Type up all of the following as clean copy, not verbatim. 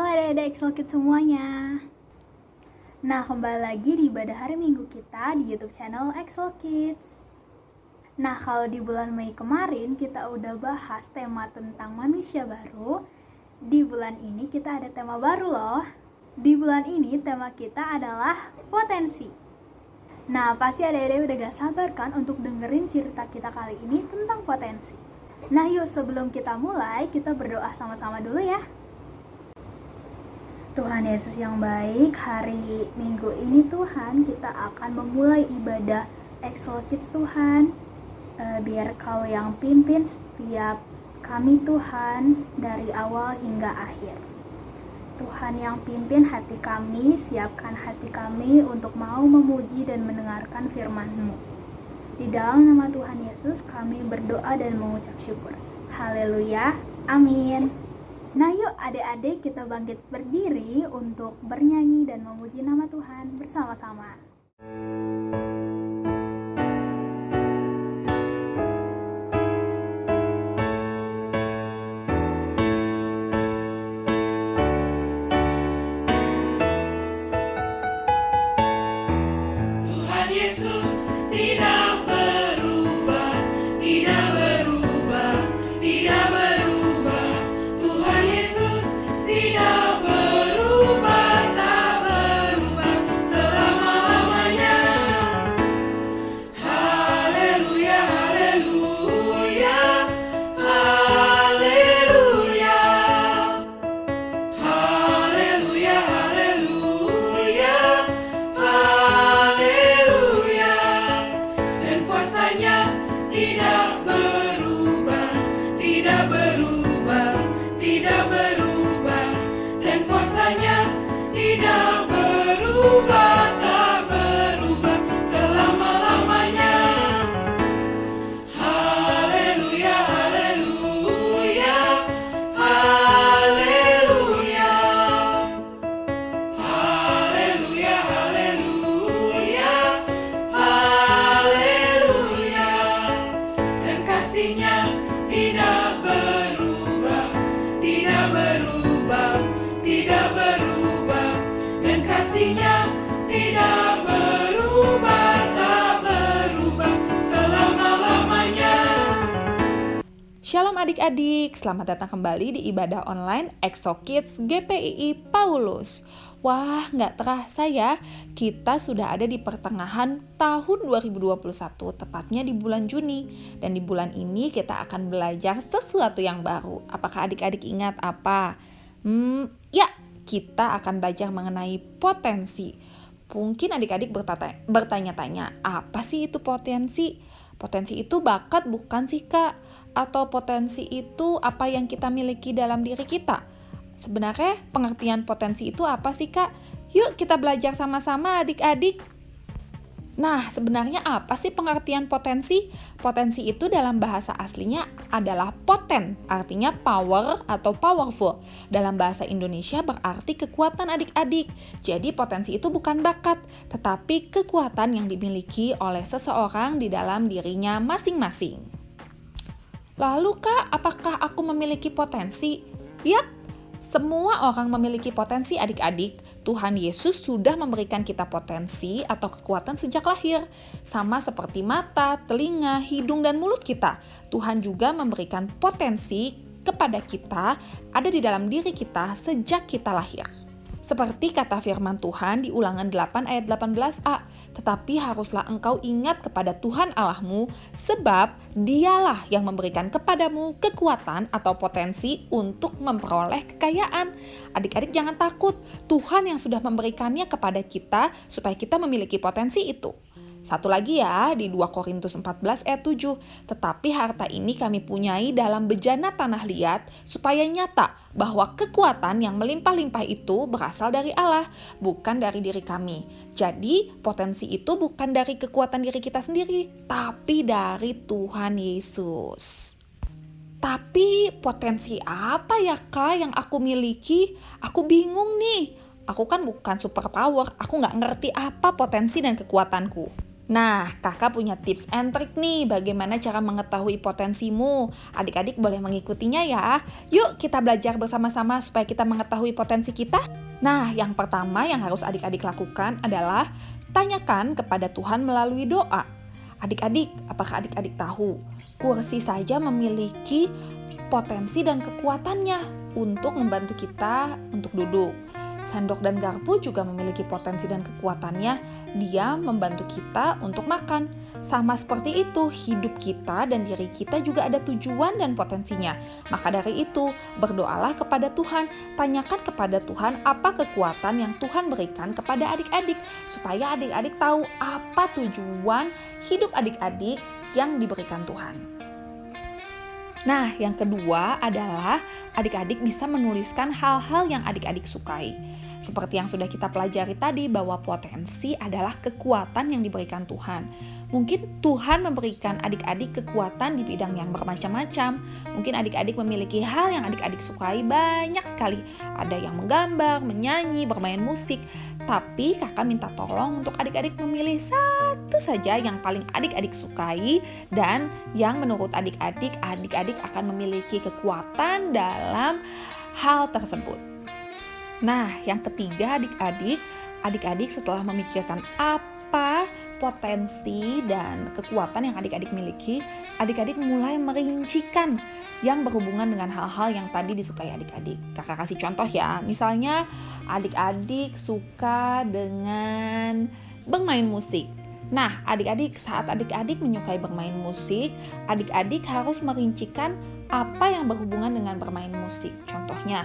adik-adik Exokid semuanya. Nah, kembali lagi di ibadah hari Minggu kita di YouTube channel Exokids. Nah, kalau di bulan Mei kemarin kita udah bahas tema tentang manusia baru. Di bulan ini kita ada tema baru loh. Di bulan ini tema kita adalah potensi. Nah, pasti adik-adik udah gak sabar kan untuk dengerin cerita kita kali ini tentang potensi. Nah, yuk sebelum kita mulai, kita berdoa sama-sama dulu ya. Tuhan Yesus yang baik, hari Minggu ini Tuhan kita akan memulai ibadah Exokids Tuhan. Biar Kau yang pimpin setiap kami Tuhan dari awal hingga akhir. Tuhan yang pimpin hati kami, siapkan hati kami untuk mau memuji dan mendengarkan firman-Mu. Di dalam nama Tuhan Yesus kami berdoa dan mengucap syukur. Haleluya, amin. Nah yuk adik-adik kita bangkit berdiri untuk bernyanyi dan memuji nama Tuhan bersama-sama. Tuhan Yesus tidak berubah, tidak berubah, tidak berubah. Tuhan Yesus tidak berubah, tak berubah selama-lamanya. Haleluya, haleluya, haleluya. Haleluya, haleluya, haleluya. Dan kuasanya tidak berubah, tidak berubah, tidak berubah. Dan kuasanya tidak berubah, tak berubah selama-lamanya. Haleluya, haleluya, haleluya. Haleluya, haleluya, haleluya. Dan kasih-Nya tidak berubah, tidak berubah, tidak berubah. Dan kasih-Nya tidak berubah, tak berubah selama-lamanya. Shalom adik-adik, selamat datang kembali di ibadah online Exokids GPII Paulus. Wah, gak terasa ya, kita sudah ada di pertengahan tahun 2021, tepatnya di bulan Juni. Dan di bulan ini kita akan belajar sesuatu yang baru. Apakah adik-adik ingat apa? Ya, kita akan belajar mengenai potensi. Mungkin adik-adik bertanya-tanya, apa sih itu potensi? Potensi itu bakat bukan sih Kak? Atau potensi itu apa yang kita miliki dalam diri kita? Sebenarnya pengertian potensi itu apa sih Kak? Yuk kita belajar sama-sama adik-adik. Nah, sebenarnya apa sih pengertian potensi? Potensi itu dalam bahasa aslinya adalah poten, artinya power atau powerful. Dalam bahasa Indonesia berarti kekuatan adik-adik. Jadi potensi itu bukan bakat, tetapi kekuatan yang dimiliki oleh seseorang di dalam dirinya masing-masing. Lalu Kak, apakah aku memiliki potensi? Yap, semua orang memiliki potensi adik-adik. Tuhan Yesus sudah memberikan kita potensi atau kekuatan sejak lahir. Sama seperti mata, telinga, hidung, dan mulut kita. Tuhan juga memberikan potensi kepada kita, ada di dalam diri kita sejak kita lahir. Seperti kata firman Tuhan di Ulangan 8 ayat 18a, tetapi haruslah engkau ingat kepada Tuhan Allahmu, sebab Dialah yang memberikan kepadamu kekuatan atau potensi untuk memperoleh kekayaan. Adik-adik jangan takut, Tuhan yang sudah memberikannya kepada kita supaya kita memiliki potensi itu. Satu lagi ya, di 2 Korintus 14 ayat 7. Tetapi harta ini kami punyai dalam bejana tanah liat, supaya nyata bahwa kekuatan yang melimpah-limpah itu berasal dari Allah, bukan dari diri kami. Jadi potensi itu bukan dari kekuatan diri kita sendiri, tapi dari Tuhan Yesus. Tapi potensi apa ya Kak yang aku miliki? Aku bingung nih. Aku kan bukan superpower, aku gak ngerti apa potensi dan kekuatanku. Nah, kakak punya tips and trik nih bagaimana cara mengetahui potensimu. Adik-adik boleh mengikutinya ya. Yuk kita belajar bersama-sama supaya kita mengetahui potensi kita. Nah, yang pertama yang harus adik-adik lakukan adalah tanyakan kepada Tuhan melalui doa. Adik-adik, apakah adik-adik tahu? Kursi saja memiliki potensi dan kekuatannya untuk membantu kita untuk duduk. Sendok dan garpu juga memiliki potensi dan kekuatannya, dia membantu kita untuk makan. Sama seperti itu, hidup kita dan diri kita juga ada tujuan dan potensinya. Maka dari itu, berdoalah kepada Tuhan, tanyakan kepada Tuhan apa kekuatan yang Tuhan berikan kepada adik-adik, supaya adik-adik tahu apa tujuan hidup adik-adik yang diberikan Tuhan. Nah, yang kedua adalah adik-adik bisa menuliskan hal-hal yang adik-adik sukai. Seperti yang sudah kita pelajari tadi bahwa potensi adalah kekuatan yang diberikan Tuhan. Mungkin Tuhan memberikan adik-adik kekuatan di bidang yang bermacam-macam. Mungkin adik-adik memiliki hal yang adik-adik sukai banyak sekali. Ada yang menggambar, menyanyi, bermain musik. Tapi kakak minta tolong untuk adik-adik memilih satu saja yang paling adik-adik sukai. Dan yang menurut adik-adik akan memiliki kekuatan dalam hal tersebut. Nah, yang ketiga adik-adik setelah memikirkan apa potensi dan kekuatan yang adik-adik miliki, adik-adik mulai merincikan yang berhubungan dengan hal-hal yang tadi disukai adik-adik. Kakak kasih contoh ya, misalnya adik-adik suka dengan bermain musik. Nah, saat adik-adik menyukai bermain musik, adik-adik harus merincikan apa yang berhubungan dengan bermain musik. Contohnya,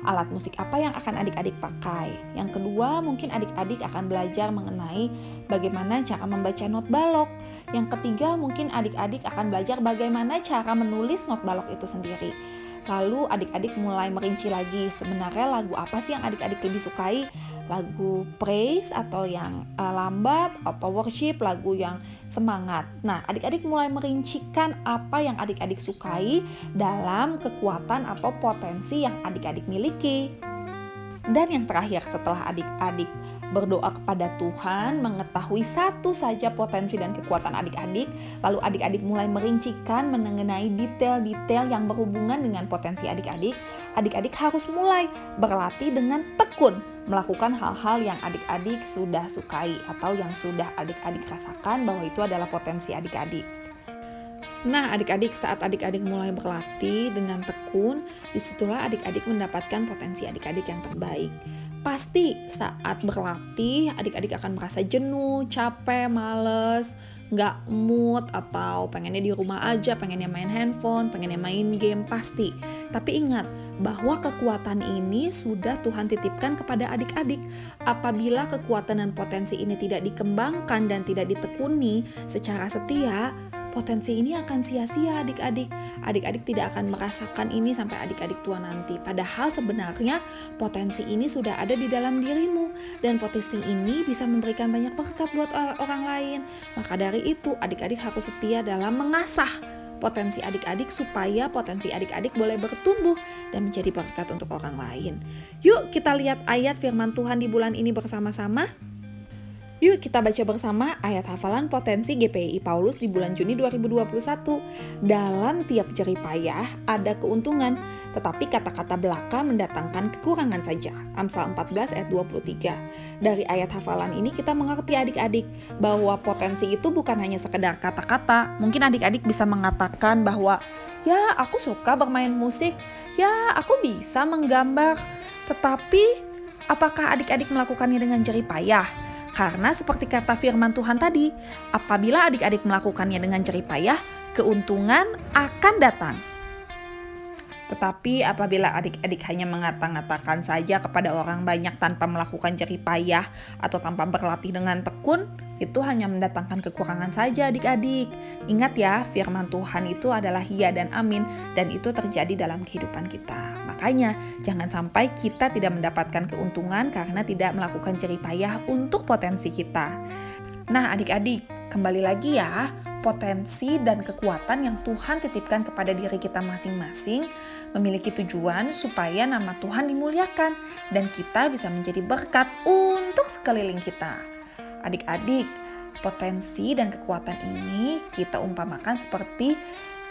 alat musik apa yang akan adik-adik pakai. Yang kedua, mungkin adik-adik akan belajar mengenai bagaimana cara membaca not balok. Yang ketiga, mungkin adik-adik akan belajar bagaimana cara menulis not balok itu sendiri. Lalu adik-adik mulai merinci lagi, sebenarnya lagu apa sih yang adik-adik lebih sukai? Lagu praise atau yang lambat, atau worship, lagu yang semangat. Nah, adik-adik mulai merincikan apa yang adik-adik sukai dalam kekuatan atau potensi yang adik-adik miliki. Dan yang terakhir, setelah adik-adik berdoa kepada Tuhan, mengetahui satu saja potensi dan kekuatan adik-adik, lalu adik-adik mulai merincikan mengenai detail-detail yang berhubungan dengan potensi adik-adik, adik-adik harus mulai berlatih dengan tekun melakukan hal-hal yang adik-adik sudah sukai atau yang sudah adik-adik rasakan bahwa itu adalah potensi adik-adik. Nah, saat adik-adik mulai berlatih dengan tekun, disitulah adik-adik mendapatkan potensi adik-adik yang terbaik. Pasti saat berlatih, adik-adik akan merasa jenuh, capek, males, gak mood, atau pengennya di rumah aja, pengennya main handphone, pengennya main game, pasti. Tapi ingat, bahwa kekuatan ini sudah Tuhan titipkan kepada adik-adik. Apabila kekuatan dan potensi ini tidak dikembangkan dan tidak ditekuni secara setia, potensi ini akan sia-sia adik-adik. Adik-adik tidak akan merasakan ini sampai adik-adik tua nanti. Padahal sebenarnya potensi ini sudah ada di dalam dirimu. Dan potensi ini bisa memberikan banyak berkat buat orang lain. Maka dari itu adik-adik harus setia dalam mengasah potensi adik-adik supaya potensi adik-adik boleh bertumbuh dan menjadi berkat untuk orang lain. Yuk kita lihat ayat firman Tuhan di bulan ini bersama-sama. Yuk kita baca bersama ayat hafalan potensi GPI Paulus di bulan Juni 2021. Dalam tiap jerih payah ada keuntungan, tetapi kata-kata belaka mendatangkan kekurangan saja. Amsal 14 ayat 23. Dari ayat hafalan ini kita mengerti adik-adik bahwa potensi itu bukan hanya sekedar kata-kata. Mungkin adik-adik bisa mengatakan bahwa ya aku suka bermain musik, ya aku bisa menggambar. Tetapi apakah adik-adik melakukannya dengan jerih payah? Karena seperti kata firman Tuhan tadi, apabila adik-adik melakukannya dengan jerih payah, keuntungan akan datang. Tetapi apabila adik-adik hanya mengata-ngatakan saja kepada orang banyak tanpa melakukan jerih payah atau tanpa berlatih dengan tekun, itu hanya mendatangkan kekurangan saja adik-adik. Ingat ya, firman Tuhan itu adalah ya dan amin, dan itu terjadi dalam kehidupan kita. Makanya jangan sampai kita tidak mendapatkan keuntungan karena tidak melakukan jerih payah untuk potensi kita. Nah adik-adik, kembali lagi ya, potensi dan kekuatan yang Tuhan titipkan kepada diri kita masing-masing memiliki tujuan supaya nama Tuhan dimuliakan dan kita bisa menjadi berkat untuk sekeliling kita. Adik-adik, Potensi dan kekuatan ini kita umpamakan seperti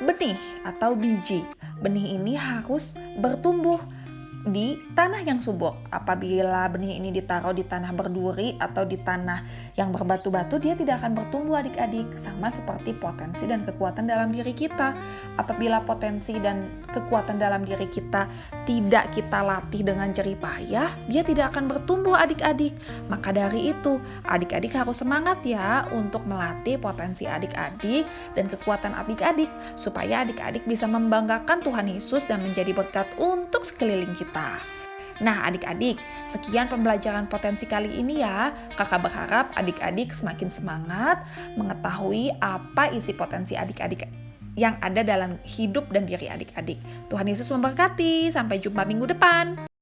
benih atau biji. Benih ini harus bertumbuh di tanah yang subur. Apabila benih ini ditaruh di tanah berduri atau di tanah yang berbatu-batu, dia tidak akan bertumbuh adik-adik. Sama seperti potensi dan kekuatan dalam diri kita. Apabila potensi dan kekuatan dalam diri kita tidak kita latih dengan jerih payah, dia tidak akan bertumbuh adik-adik. Maka dari itu, adik-adik harus semangat ya untuk melatih potensi adik-adik dan kekuatan adik-adik supaya adik-adik bisa membanggakan Tuhan Yesus dan menjadi berkat untuk sekeliling kita. Nah adik-adik, sekian pembelajaran potensi kali ini ya. Kakak berharap adik-adik semakin semangat mengetahui apa isi potensi adik-adik yang ada dalam hidup dan diri adik-adik. Tuhan Yesus memberkati, sampai jumpa minggu depan.